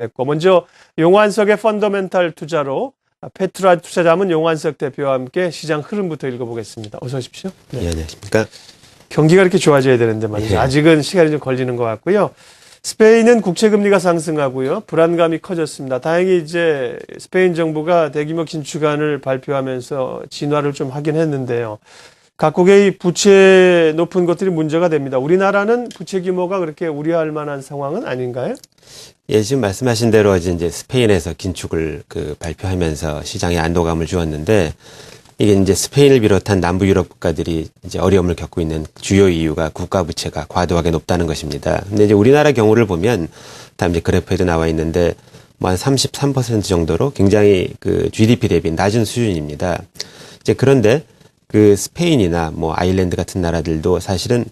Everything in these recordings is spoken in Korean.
했고, 먼저 용환석의 펀더멘탈 투자로 페트라 투자자문 용환석 대표와 함께 시장 흐름부터 읽어보겠습니다. 어서 오십시오. 네. 예, 안녕하십니까. 경기가 이렇게 좋아져야 되는데 말이죠. 예. 아직은 시간이 좀 걸리는 것 같고요. 스페인은 국채금리가 상승하고요. 불안감이 커졌습니다. 다행히 이제 스페인 정부가 대규모 긴축안을 발표하면서 진화를 좀 하긴 했는데요. 각국의 부채 높은 것들이 문제가 됩니다. 우리나라는 부채 규모가 그렇게 우려할 만한 상황은 아닌가요? 예, 지금 말씀하신 대로 이제 스페인에서 긴축을 발표하면서 시장에 안도감을 주었는데, 이게 이제 스페인을 비롯한 남부 유럽 국가들이 이제 어려움을 겪고 있는 주요 이유가 국가 부채가 과도하게 높다는 것입니다. 근데 이제 우리나라 경우를 보면, 다음 이제 그래프에도 나와 있는데, 뭐 한 33% 정도로 굉장히 GDP 대비 낮은 수준입니다. 이제 그런데 스페인이나 뭐 아일랜드 같은 나라들도 사실은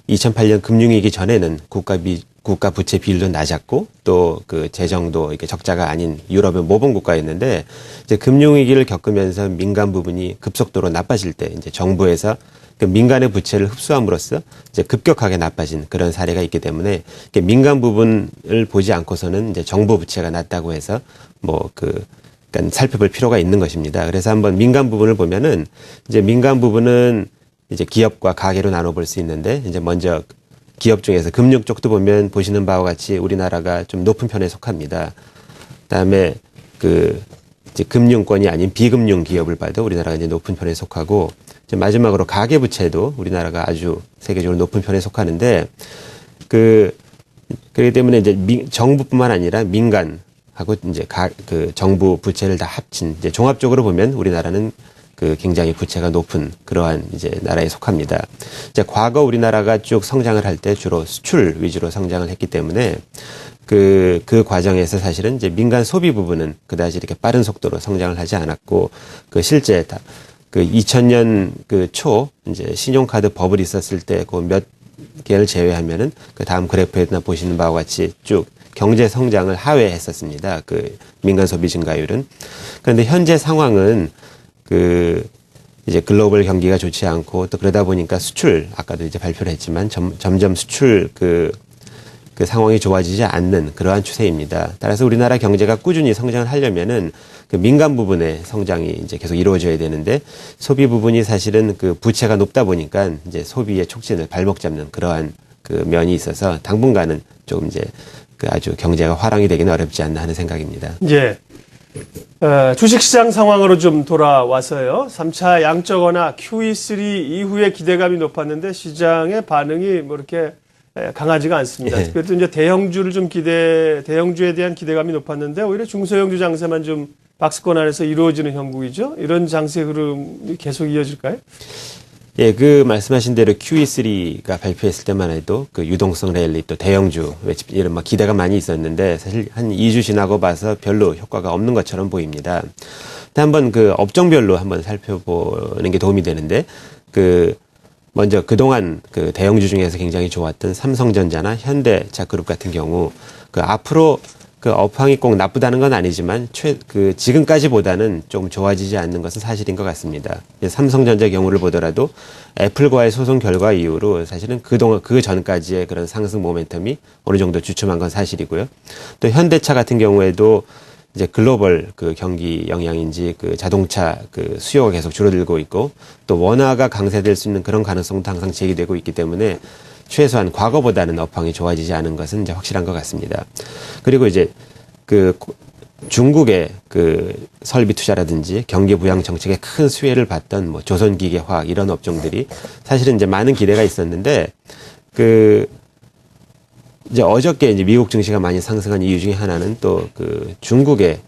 2008년 금융위기 전에는 국가 부채 비율도 낮았고 또 재정도 이게 적자가 아닌 유럽의 모범 국가였는데, 이제 금융위기를 겪으면서 민간 부분이 급속도로 나빠질 때 이제 정부에서 민간의 부채를 흡수함으로써 이제 급격하게 나빠진 그런 사례가 있기 때문에, 민간 부분을 보지 않고서는 이제 정부 부채가 낮다고 해서 그러니까 살펴볼 필요가 있는 것입니다. 그래서 한번 민간 부분을 보면은, 이제 민간 부분은 이제 기업과 가계로 나눠볼 수 있는데, 이제 먼저 기업 중에서 금융 쪽도 보면 보시는 바와 같이 우리나라가 좀 높은 편에 속합니다. 그다음에 이제 금융권이 아닌 비금융 기업을 봐도 우리나라가 이제 높은 편에 속하고, 이제 마지막으로 가계 부채도 우리나라가 아주 세계적으로 높은 편에 속하는데, 그렇기 때문에 이제 정부뿐만 아니라 민간 하고 이제 정부 부채를 다 합친 이제 종합적으로 보면 우리나라는 굉장히 부채가 높은 그러한 이제 나라에 속합니다. 이제 과거 우리나라가 쭉 성장을 할 때 주로 수출 위주로 성장을 했기 때문에 그 과정에서 사실은 이제 민간 소비 부분은 그다지 이렇게 빠른 속도로 성장을 하지 않았고, 실제 2000년 초 이제 신용카드 버블이 있었을 때 몇 개를 제외하면은 다음 그래프에나 보시는 바와 같이 쭉 경제 성장을 하회했었습니다. 민간 소비 증가율은. 그런데 현재 상황은 이제 글로벌 경기가 좋지 않고, 또 그러다 보니까 수출, 아까도 이제 발표를 했지만 점점 수출 상황이 좋아지지 않는 그러한 추세입니다. 따라서 우리나라 경제가 꾸준히 성장을 하려면은 민간 부분의 성장이 이제 계속 이루어져야 되는데, 소비 부분이 사실은 부채가 높다 보니까 이제 소비의 촉진을 발목 잡는 그러한 면이 있어서 당분간은 조금 이제 아주 경제가 화랑이 되기는 어렵지 않나 하는 생각입니다. 예. 주식시장 상황으로 좀 돌아와서요. 3차 양적 완화 QE3 이후에 기대감이 높았는데 시장의 반응이 뭐 이렇게 강하지가 않습니다. 예. 그래도 이제 대형주에 대한 기대감이 높았는데 오히려 중소형주 장세만 좀 박스권 안에서 이루어지는 형국이죠. 이런 장세 흐름이 계속 이어질까요? 예, 말씀하신 대로 QE3가 발표했을 때만 해도 유동성 랠리 또 대형주 이런 기대가 많이 있었는데, 사실 한 2주 지나고 봐서 별로 효과가 없는 것처럼 보입니다. 한번 업종별로 한번 살펴보는 게 도움이 되는데, 먼저 그동안 대형주 중에서 굉장히 좋았던 삼성전자나 현대차그룹 같은 경우 앞으로 업황이 꼭 나쁘다는 건 아니지만 지금까지보다는 좀 좋아지지 않는 것은 사실인 것 같습니다. 삼성전자 경우를 보더라도 애플과의 소송 결과 이후로 사실은 그 전까지의 그런 상승 모멘텀이 어느 정도 주춤한 건 사실이고요. 또 현대차 같은 경우에도 이제 글로벌 경기 영향인지 자동차 수요가 계속 줄어들고 있고, 또 원화가 강세될 수 있는 그런 가능성도 항상 제기되고 있기 때문에 최소한 과거보다는 업황이 좋아지지 않은 것은 이제 확실한 것 같습니다. 그리고 이제 중국의 설비 투자라든지 경기 부양 정책에 큰 수혜를 받던 뭐 조선기계화학 이런 업종들이 사실은 이제 많은 기대가 있었는데, 이제 어저께 이제 미국 증시가 많이 상승한 이유 중에 하나는 또 중국의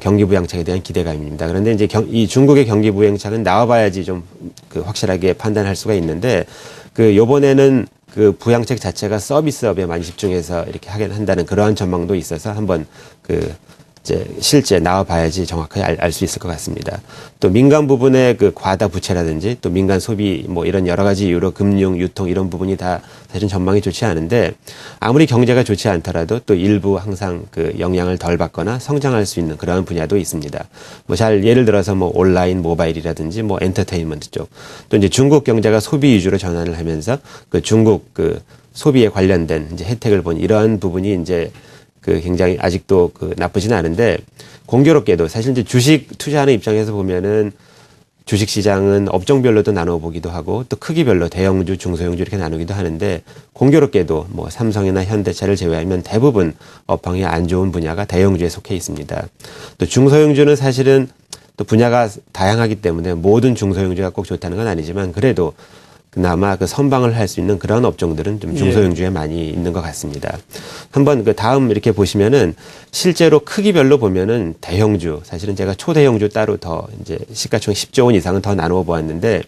경기 부양책에 대한 기대감입니다. 그런데 이제 이 중국의 경기 부양책은 나와봐야지 좀 확실하게 판단할 수가 있는데, 요번에는 부양책 자체가 서비스업에 많이 집중해서 이렇게 하긴 한다는 그러한 전망도 있어서 한번 이제 실제 나와봐야지 정확하게 알 수 있을 것 같습니다. 또 민간 부분의 과다 부채라든지 또 민간 소비 뭐 이런 여러 가지 이유로 금융, 유통 이런 부분이 다 사실은 전망이 좋지 않은데, 아무리 경제가 좋지 않더라도 또 일부 항상 영향을 덜 받거나 성장할 수 있는 그런 분야도 있습니다. 뭐 예를 들어서 뭐 온라인 모바일이라든지 뭐 엔터테인먼트 쪽, 또 이제 중국 경제가 소비 위주로 전환을 하면서 중국 소비에 관련된 이제 혜택을 본 이러한 부분이 이제 그 굉장히 아직도 그 나쁘지는 않은데 공교롭게도 사실 이제 주식 투자하는 입장에서 보면은 주식 시장은 업종별로도 나눠보기도 하고 또 크기별로 대형주, 중소형주 이렇게 나누기도 하는데 공교롭게도 뭐 삼성이나 현대차를 제외하면 대부분 업황이 안 좋은 분야가 대형주에 속해 있습니다. 또 중소형주는 사실은 또 분야가 다양하기 때문에 모든 중소형주가 꼭 좋다는 건 아니지만 그래도 그나마 그 선방을 할 수 있는 그런 업종들은 좀 중소형주에 많이 있는 것 같습니다. 한번 그 다음 이렇게 보시면은 실제로 크기별로 보면은 대형주, 사실은 제가 초대형주 따로 더 이제 시가총 10조 원 이상은 더 나누어 보았는데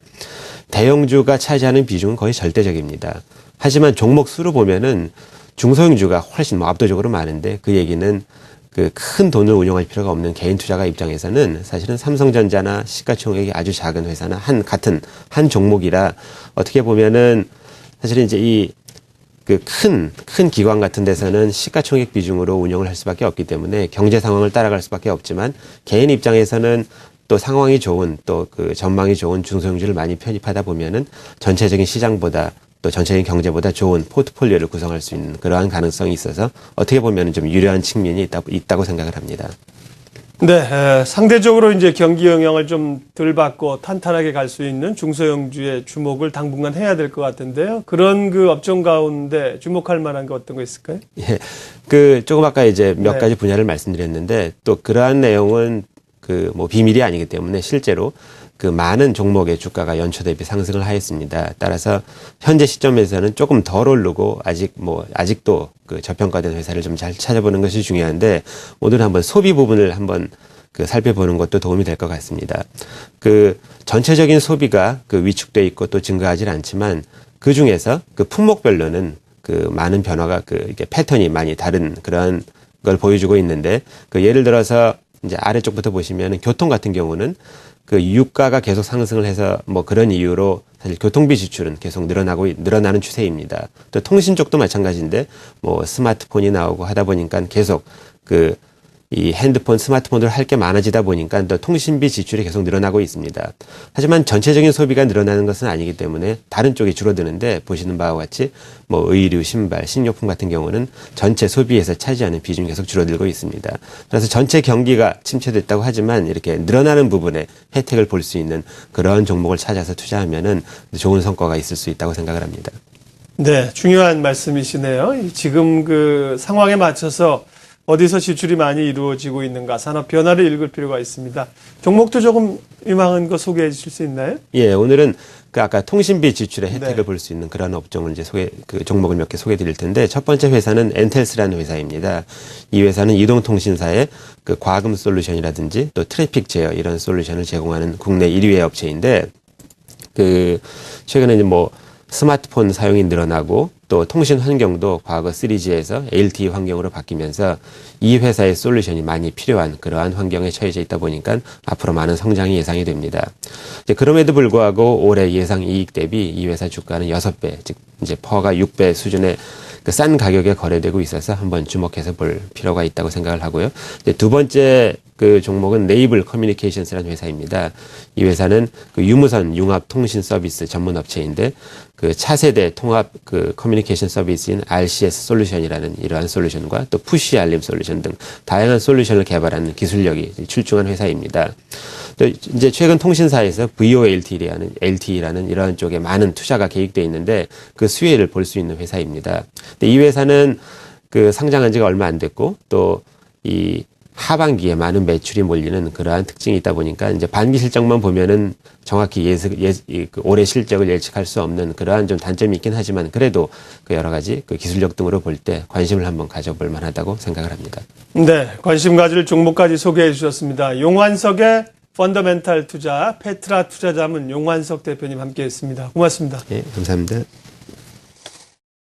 대형주가 차지하는 비중은 거의 절대적입니다. 하지만 종목 수로 보면은 중소형주가 훨씬 뭐 압도적으로 많은데 그 얘기는 그 큰 돈을 운용할 필요가 없는 개인 투자가 입장에서는 사실은 삼성전자나 시가총액이 아주 작은 회사나 같은 한 종목이라 어떻게 보면은 사실은 이제 이 그 큰 기관 같은 데서는 시가총액 비중으로 운영을 할 수밖에 없기 때문에 경제 상황을 따라갈 수밖에 없지만 개인 입장에서는 또 상황이 좋은 또 그 전망이 좋은 중소형주를 많이 편입하다 보면은 전체적인 시장보다 또 전체적인 경제보다 좋은 포트폴리오를 구성할 수 있는 그러한 가능성이 있어서 어떻게 보면 좀 유리한 측면이 있다고 생각을 합니다. 네, 상대적으로 이제 경기 영향을 좀 덜 받고 탄탄하게 갈 수 있는 중소형주의 주목을 당분간 해야 될 것 같은데요. 그런 그 업종 가운데 주목할 만한 게 어떤 거 있을까요? 예, 그 조금 아까 이제 몇 네. 가지 분야를 말씀드렸는데 또 그러한 내용은 그 뭐 비밀이 아니기 때문에 실제로 그 많은 종목의 주가가 연초 대비 상승을 하였습니다. 따라서 현재 시점에서는 조금 덜 오르고 아직도 그 저평가된 회사를 좀 잘 찾아보는 것이 중요한데 오늘 한번 소비 부분을 한번 그 살펴보는 것도 도움이 될 것 같습니다. 그 전체적인 소비가 그 위축돼 있고 또 증가하지 않지만 그 중에서 그 품목별로는 그 많은 변화가 그 이게 패턴이 많이 다른 그런 걸 보여주고 있는데 그 예를 들어서 이제 아래쪽부터 보시면은 교통 같은 경우는 그 유가가 계속 상승을 해서 뭐 그런 이유로 사실 교통비 지출은 계속 늘어나는 추세입니다. 또 통신 쪽도 마찬가지인데 뭐 스마트폰이 나오고 하다 보니까 계속 그 이 핸드폰, 스마트폰으로 할 게 많아지다 보니까 또 통신비 지출이 계속 늘어나고 있습니다. 하지만 전체적인 소비가 늘어나는 것은 아니기 때문에 다른 쪽이 줄어드는데 보시는 바와 같이 뭐 의류, 신발, 식료품 같은 경우는 전체 소비에서 차지하는 비중이 계속 줄어들고 있습니다. 그래서 전체 경기가 침체됐다고 하지만 이렇게 늘어나는 부분에 혜택을 볼 수 있는 그런 종목을 찾아서 투자하면은 좋은 성과가 있을 수 있다고 생각을 합니다. 네, 중요한 말씀이시네요. 지금 그 상황에 맞춰서 어디서 지출이 많이 이루어지고 있는가 산업 변화를 읽을 필요가 있습니다. 종목도 조금 유망한 거 소개해 주실 수 있나요? 예, 오늘은 그 아까 통신비 지출의 혜택을 네. 볼 수 있는 그런 업종을 이제 그 종목을 몇 개 소개해 드릴 텐데 첫 번째 회사는 엔텔스라는 회사입니다. 이 회사는 이동통신사의 그 과금 솔루션이라든지 또 트래픽 제어 이런 솔루션을 제공하는 국내 1위의 업체인데 그 최근에 이제 뭐 스마트폰 사용이 늘어나고 또 통신 환경도 과거 3G에서 LTE 환경으로 바뀌면서 이 회사의 솔루션이 많이 필요한 그러한 환경에 처해져 있다 보니까 앞으로 많은 성장이 예상이 됩니다. 그럼에도 불구하고 올해 예상 이익 대비 이 회사 주가는 6배, 즉 이제 퍼가 6배 수준의 그 싼 가격에 거래되고 있어서 한번 주목해서 볼 필요가 있다고 생각을 하고요. 두 번째 그 종목은 네이블 커뮤니케이션스라는 회사입니다. 이 회사는 그 유무선 융합 통신 서비스 전문 업체인데 그 차세대 통합 그 커뮤니케이션 서비스인 RCS 솔루션이라는 이러한 솔루션과 또 푸시 알림 솔루션 등 다양한 솔루션을 개발하는 기술력이 출중한 회사입니다. 또 이제 최근 통신사에서 VoLTE라는 이러한 쪽에 많은 투자가 계획되어 있는데 그 수혜를 볼 수 있는 회사입니다. 근데 이 회사는 그 상장한 지가 얼마 안 됐고 또 이 하반기에 많은 매출이 몰리는 그러한 특징이 있다 보니까 이제 반기 실적만 보면은 정확히 그 올해 실적을 예측할 수 없는 그러한 좀 단점이 있긴 하지만 그래도 그 여러 가지 그 기술력 등으로 볼 때 관심을 한번 가져볼 만하다고 생각을 합니다. 네, 관심 가질 종목까지 소개해 주셨습니다. 용환석의 펀더멘탈 투자, 페트라 투자자문 용환석 대표님 함께했습니다. 고맙습니다. 네, 감사합니다.